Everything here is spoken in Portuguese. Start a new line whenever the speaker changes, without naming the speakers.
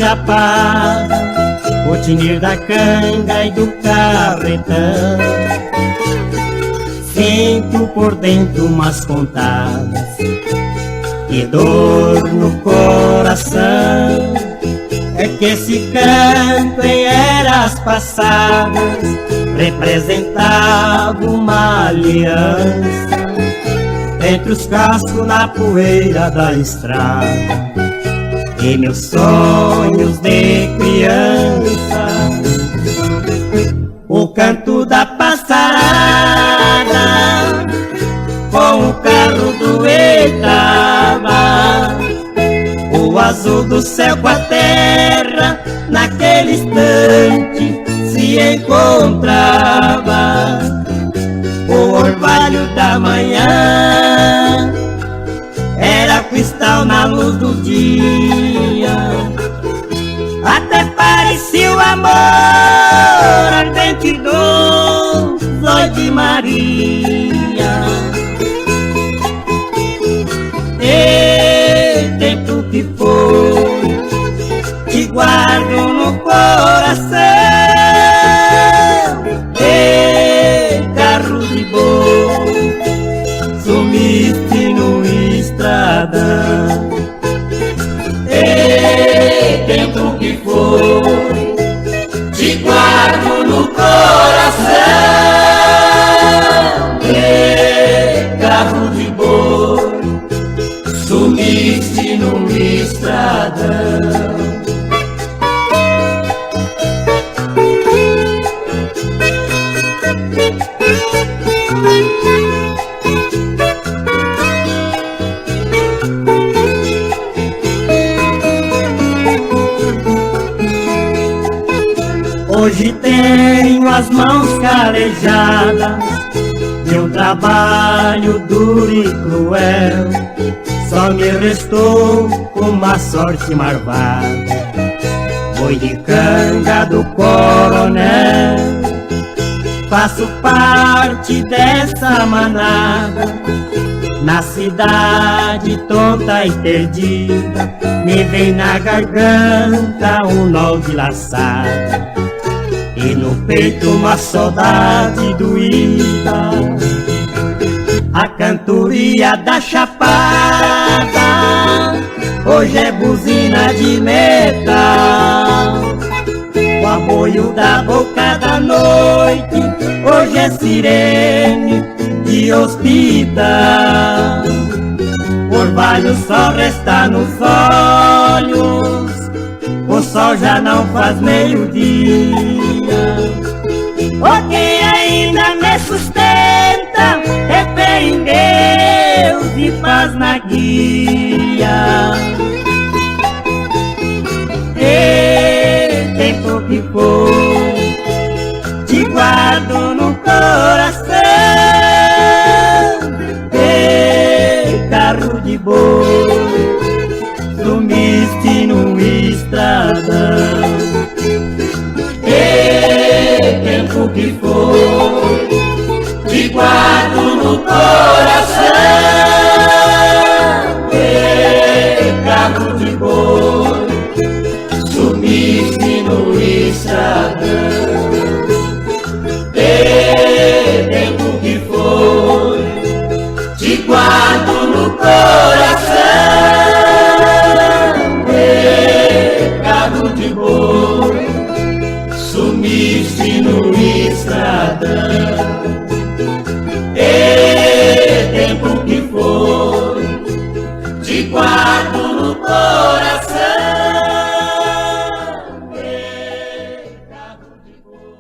chapada, o tinir da canga e do carretão. Sinto por dentro umas contadas e dor no coração. É que esse canto em eras passadas representava uma aliança entre os cascos na poeira da estrada e meus sonhos de criança. O canto da passarada com o carro do Eitaba, o azul do céu com a terra naquele instante se encontrava. O orvalho da manhã era cristal na luz do dia, até parecia o amor ardente do zóio de Maria. E tempo que foi, te guardo no coração. E carro de boi, sumiste no estradão. E tempo que foi, te guardo no coração. E carro de boi, sumiste no estradão. Hoje tenho as mãos calejadas de um trabalho duro e cruel. Só me restou uma sorte marvada, boi de canga do coronel. Faço parte dessa manada, na cidade tonta e perdida. Me vem na garganta um nó de laçada e no peito uma saudade doída. A cantoria da chapada hoje é buzina de metal. O aboio da boca da noite hoje é sirene de hospital. Orvalho só resta nos olhos, o sol já não faz meio-dia. O que ainda me sustenta é fé em Deus e paz na guia. E tempo que foi, te guardo no coração. E carro de boi, sumiste no estradão. E tempo que foi, te guardo no coração. E carro de boi, sumiste no estradão. E tempo que foi, te guardo no coração. E carro de boi, sumiste no estradão. E tempo que foi, te guardo